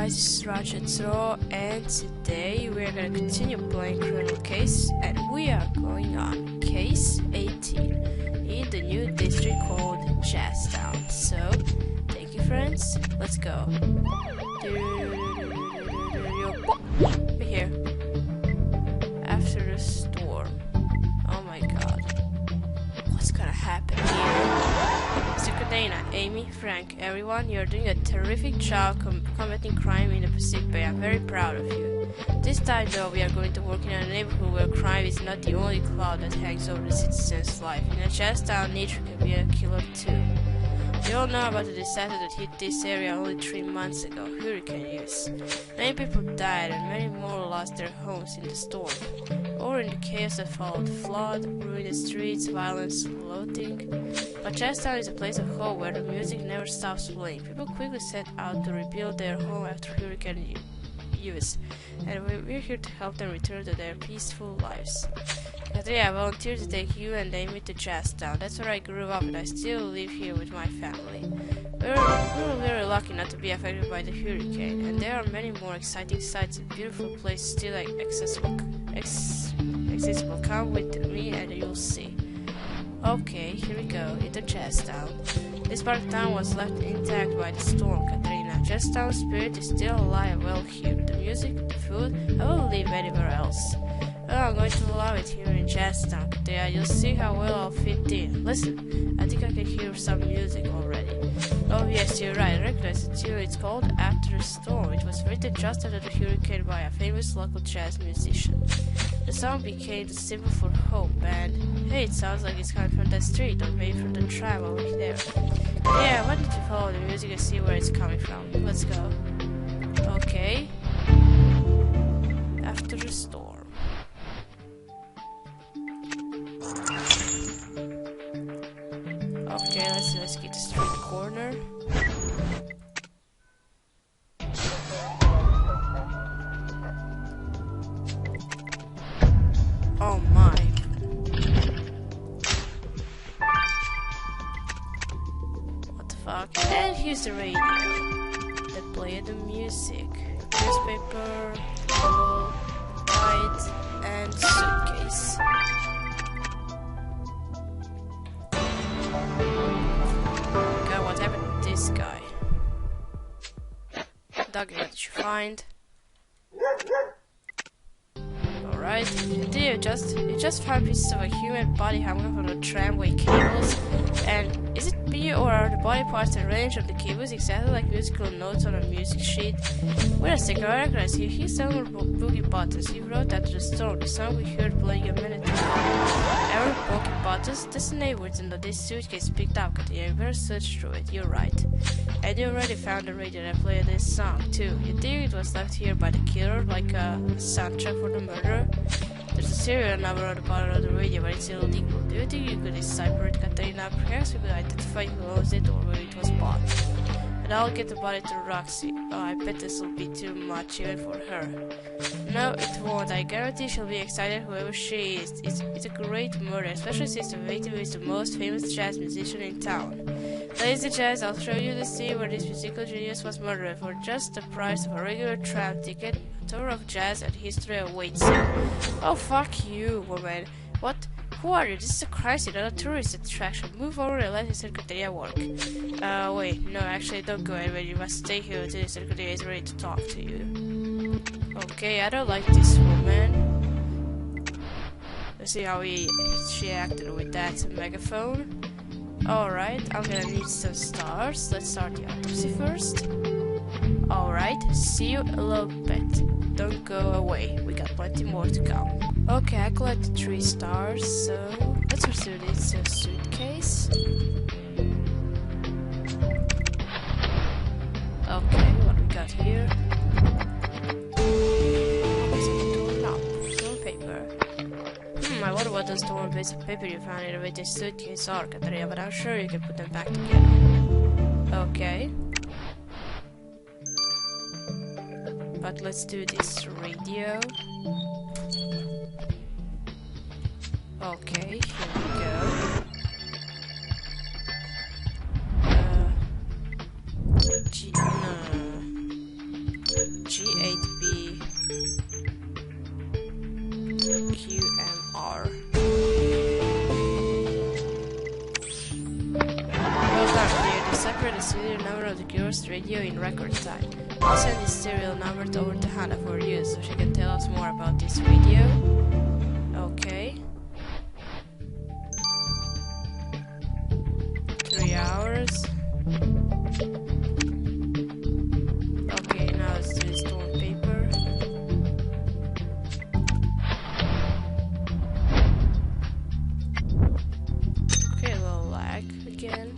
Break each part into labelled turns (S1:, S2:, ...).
S1: guys, this is Rajatro, and today we are going to continue playing Criminal Case, and we are going on Case 18 in the new district called Jazztown. So, thank you friends, let's go. Be here. After the storm. Oh my god. What's gonna happen here? Mr. Dana, Amy, Frank, everyone, you're doing a terrific job combating crime in the Pacific Bay. I'm very proud of you. This time though, we are going to work in a neighborhood where crime is not the only cloud that hangs over the citizens' life. In a Jazztown, nature can be a killer too. We all know about the disaster that hit this area only 3 months ago, Hurricane Use. Many people died and many more lost their homes in the storm, or in the chaos that followed. Flood, ruined streets, violence, looting. But Jazztown is a place of hope where the music never stops playing. People quickly set out to rebuild their home after Hurricane Use, and we're here to help them return to their peaceful lives. Katrina, I volunteered to take you and Amy to Jazztown. That's where I grew up and I still live here with my family. We were very lucky not to be affected by the hurricane, and there are many more exciting sights and beautiful places still accessible. Come with me and you'll see. Okay, here we go, into Jazztown. This part of town was left intact by the storm, Katrina. Jazztown's spirit is still alive well here. The music, the food, I won't live anywhere else. Well, I'm going to love it here in Jazztown, Katrina. You'll see how well I'll fit in. Listen, I think I can hear some music already. Oh yes, you're right, I recognize the tune. It's called After the Storm. It was written just after the hurricane by a famous local jazz musician. The song became the symbol for hope, and hey, it sounds like it's coming from that street, or maybe from the tram over there. Yeah, why don't you follow the music and see where it's coming from? Let's go. Okay. After the storm. Okay, let's get the street corner. Oh my. What the fuck? And here's the radio that played the music. Newspaper, bottle, light, and suitcase. God, what happened to this guy? Doggy, what did you find? Alright, you just found pieces of a human body hanging from the tramway cables. And is it me, or are the body parts arranged on the cables exactly like musical notes on a music sheet? Wait a second, I recognize you. He's Elmer Boogie Buttons. He wrote After the Storm, the song we heard playing a minute ago. Elmer Boogie Buttons? That's the name written on this suitcase picked up, Katia. You better search through it, you're right. And you already found the radio that played this song, too. You think it was left here by the killer, like a soundtrack for the murder? There's a serial number on the bottom of the radio, but it's illegal. Do you think you could decipher it, Katarina? Perhaps we could identify who owns it or where it was bought. And I'll get the body to Roxy. Oh, I bet this will be too much even for her. No, it won't. I guarantee she'll be excited whoever she is. It's a great murder, especially since the victim is the most famous jazz musician in town. Ladies and gents, I'll show you the scene where this musical genius was murdered. For just the price of a regular tram ticket, a tour of jazz and history awaits you. Oh, fuck you, woman. What? Who are you? This is a crime scene, not a tourist attraction. Move over and let his secretary work. Wait, no, actually, don't go anywhere. You must stay here until the secretary is ready to talk to you. Okay, I don't like this woman. Let's see how she acted with that megaphone. Alright, I'm gonna need some stars. Let's start the autopsy first. Alright, see you a little bit. Don't go away, we got plenty more to come. Okay, I collected 3 stars, so let's pursue this suitcase. Okay, what we got here? Is it torn up? Torn paper. I wonder what those torn bits of paper you found in the suitcase are, Katarina, but I'm sure you can put them back together. Okay. But let's do this radio. Okay, here we go. QMR. Well done, dear. Decipher the serial number of the girl's radio in record time. I'll send this serial number over to Hannah for use so she can tell us more about this radio. Okay. 3 hours. Okay, now let's do this torn paper. Okay, a little lag again.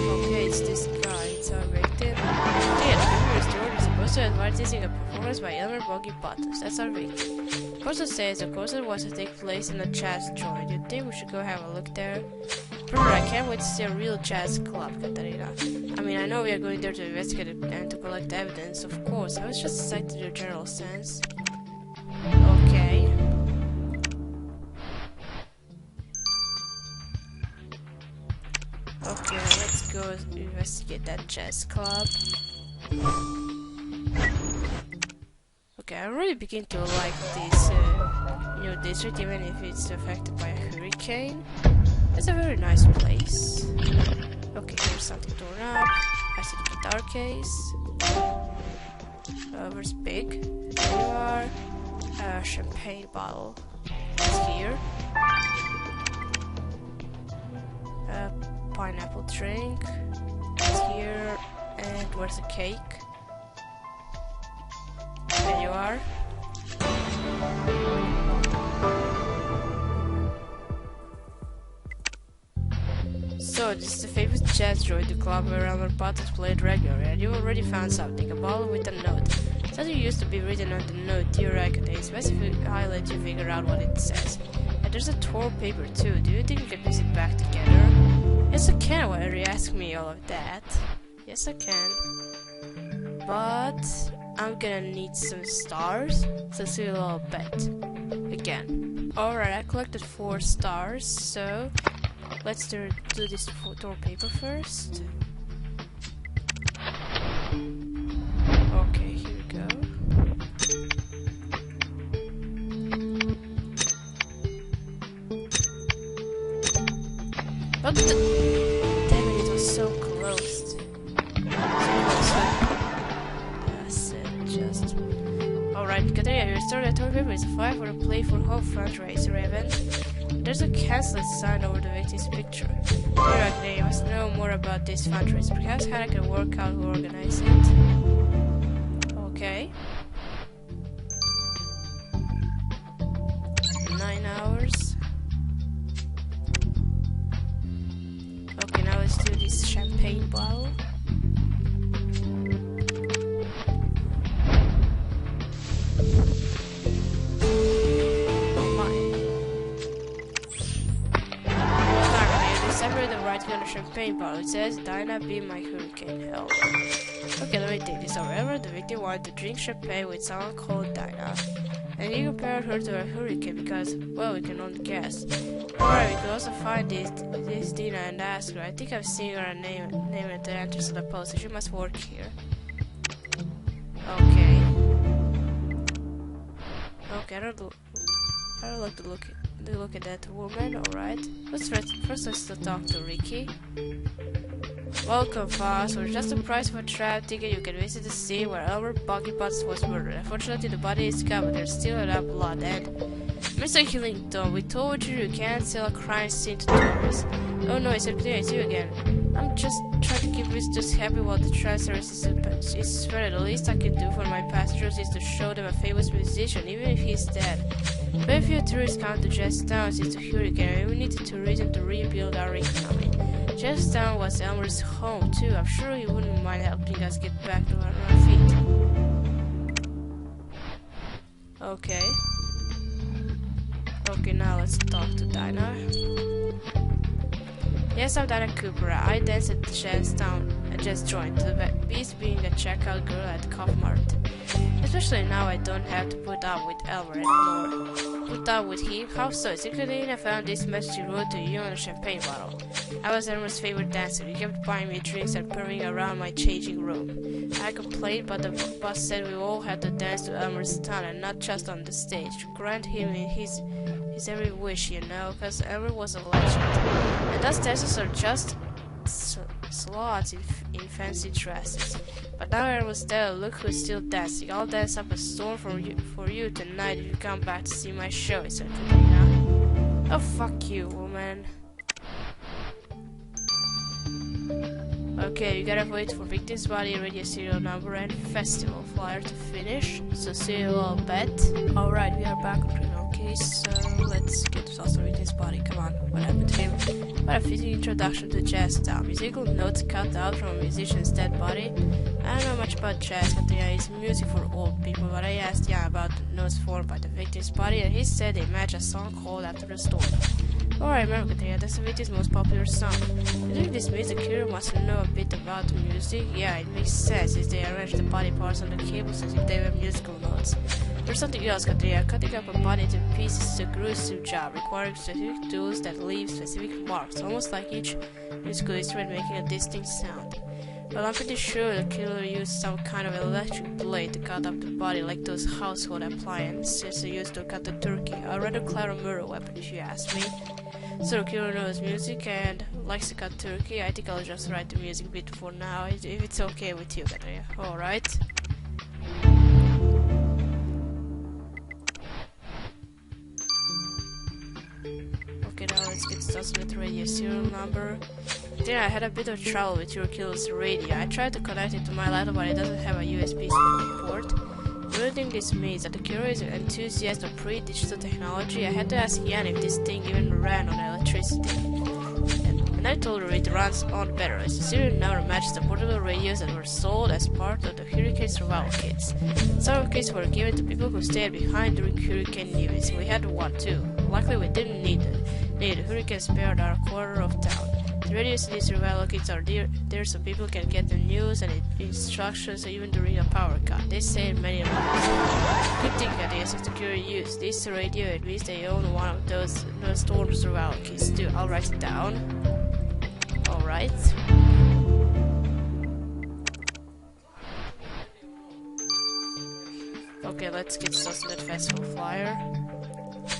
S1: Okay, it's this guy, it's our victim. Okay, the paper restored is supposed to advertising a performance by Elmer Boggy Buttons. That's our victim. The course says the concert was to take place in a jazz joint. You think we should go have a look there? Brother, I can't wait to see a real jazz club, Katarina. I mean, I know we are going there to investigate and to collect evidence, of course. I was just excited to do a general sense. Okay. Okay, let's go investigate that jazz club. Okay, I really begin to like this new district, even if it's affected by a hurricane. It's a very nice place. Okay, here's something torn up. I see the guitar case. Where's Big? There you are. A champagne bottle. It's here. A pineapple drink. It's here. And where's the cake? There you are. So, this is the famous jazz joint, the club where Elmer Buttons played regularly, and you already found something, a bottle with a note. Something used to be written on the note, dear Rakute. It's best if I let you figure out what it says. And there's a torn paper too. Do you think we can piece it back together? Yes, I can. Why are you asking me all of that? Yes, I can. But I'm gonna need some stars, so let's do a little bet. Again. Alright, I collected 4 stars, so let's do this torn paper first. Okay, here we go. What the? Damn it, it was so close. That's it, just. Alright, Katarina, you started a torn paper. It's a 5 for a Play for Hope fundraiser event. There's a cancelled sign over the victim's picture. Dear you must know more about this fundraiser. Perhaps Hannah can work out who organized it. Okay. 9 hours. Okay, now let's do this champagne bottle. The right kind of champagne bottle. It says, Dinah, be my hurricane help. Okay, let me take this. However, the victim wanted to drink champagne with someone called Dinah. And he compared her to a hurricane because, well, we can only guess. Alright, we could also find this Dinah and ask her. I think I've seen her name at the entrance of the post, so she must work here. Okay. Okay, I don't like to look at that woman. Alright. First let's talk to Ricky. Welcome, Foss. For just the price of a tram ticket, you can visit the scene where Elmer Boggy Butts was murdered. Unfortunately, the body is gone, but there's still enough blood. And Mr. Hillington, we told you can't sell a crime scene to tourists. Oh no, it's you again. I'm just trying to keep visitors happy while the tram service is suspended. The least I can do for my passengers is to show them a famous musician, even if he's dead. Very few tourists come to Jazztown since the hurricane, and we needed tourism to rebuild our economy. Jazztown was Elmer's home too. I'm sure he wouldn't mind helping us get back to our feet. Okay. Okay, now let's talk to Dinah. Yes, I'm Dinah Cooper. I dance at Jazztown I just joined, the beast being a checkout girl at Cough Mart. Especially now I don't have to put up with Elmer anymore. Put up with him? How so? Secretly I found this message he wrote to you on a champagne bottle. I was Elmer's favorite dancer. He kept buying me drinks and purring around my changing room. I complained, but the boss said we all had to dance to Elmer's tune and not just on the stage. To grant him his every wish, you know, because Elmer was a legend. And those dancers are just slots in fancy dresses. But now I was there, look who's still dancing. I'll dance up a storm for you tonight if you come back to see my show, he said to Dana. Oh, fuck you, woman. Okay, you gotta wait for Victim's Body, radio serial number, and festival flyer to finish. So see you all bet. Alright, we are back on Criminal Case, so let's get to also Victim's Body. Come on, what happened to him? What a fitting introduction to Jazz Town. Musical notes cut out from a musician's dead body. I don't know much about jazz, but there is music for old people, but I asked Jan about the notes formed by the victim's body, and he said they match a song called After the Storm. Oh, I remember, Katrina, that's the victim's most popular song. Doing this means the killer must know a bit about the music. Yeah, it makes sense if they arrange the body parts on the cables as if they were musical notes. There's something else, Katrina. Cutting up a body into pieces is a gruesome job, requiring specific tools that leave specific marks, almost like each musical instrument making a distinct sound. Well, I'm pretty sure the killer used some kind of electric blade to cut up the body, like those household appliances they used to cut the turkey. A rather clever murder weapon, if you ask me. So the killer knows music and likes to cut turkey. I think I'll just write the music bit for now, if it's okay with you, Katrina. Alright. Okay, now let's get started with the radio serial number. Then I had a bit of trouble with your killer's radio. I tried to connect it to my laptop, but it doesn't have a USB port. The only thing this means that the killer is an enthusiast of pre-digital technology. I had to ask Jan if this thing even ran on electricity. And I told her it runs on batteries. The serial number matches the portable radios that were sold as part of the hurricane survival kits. Some kits were given to people who stayed behind during hurricane news. We had one too. Luckily we didn't need it. The hurricane spared our quarter of town. The radios in these survival kits are there so people can get the news and instructions even during a power cut. They saved many lives. Good thing that the secure use this radio, at least they own one of those storm survival kits too. I'll write it down. Alright. Okay, let's get started at Festival Flyer.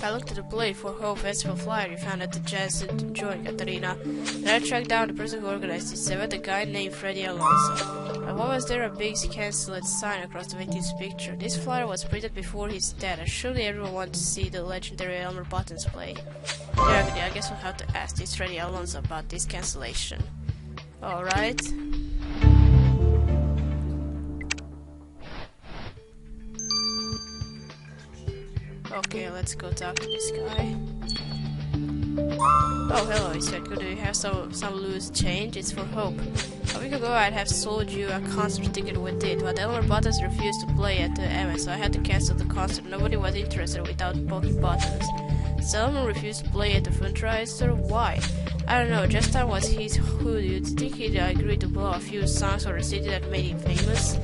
S1: I looked at the plate for Hope Festival flyer you found at the Jazz Joint Katarina. Then I tracked down the person who organized this event, a guy named Freddie Alonso. And why was there a big cancelled sign across the victim's picture? This flyer was printed before his death, and surely everyone wanted to see the legendary Elmer Buttons play. There, I guess we'll have to ask this Freddie Alonso about this cancellation. Alright. Okay, let's go talk to this guy. Oh, hello, he said. Good, do you have some loose change? It's for Hope. A week ago I'd have sold you a concert ticket with it, but Elmer Buttons refused to play at the MS, so I had to cancel the concert. Nobody was interested without Pokey Buttons. So Elmer refused to play at the fundraiser? Why? I don't know, just that was his hood. You'd think he'd agree to blow a few songs for the city that made him famous?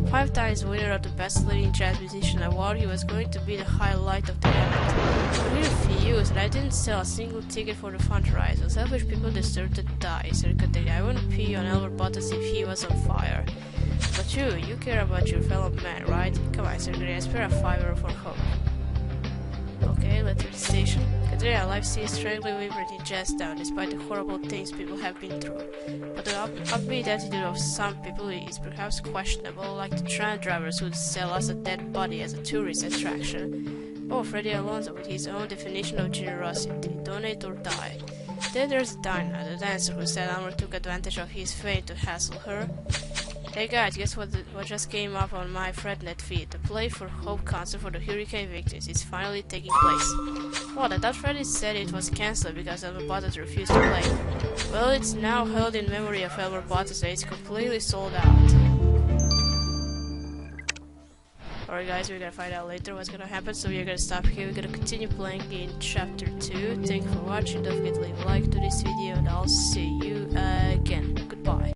S1: 5 times winner of the Best Living Jazz Musician Award, he was going to be the highlight of the event. But he refused, and I didn't sell a single ticket for the fundraiser. Selfish people deserve to die, said Katrina. I wouldn't pee on Albert Bottas if he was on fire. But you care about your fellow man, right? Come on, Sergey, spare a $5 for Hope. Okay, let's reach the station. Katrina, life seems strangely vibrant in Jazztown, despite the horrible things people have been through. But the upbeat attitude of some people is perhaps questionable, like the tram drivers who sell us a dead body as a tourist attraction. Oh, Freddie Alonso with his own definition of generosity, donate or die. Then there's Dinah, the dancer who said Elmer took advantage of his fame to hassle her. Hey guys, guess what just came up on my FredNet feed? The Play for Hope concert for the hurricane victims is finally taking place. What, I thought Freddie said it was cancelled because Elmer Bottas refused to play. Well, it's now held in memory of Elmer Bottas and it's completely sold out. Alright guys, we're gonna find out later what's gonna happen, so we're gonna stop here. We're gonna continue playing in chapter 2. Thank you for watching, don't forget to leave a like to this video and I'll see you again. Goodbye.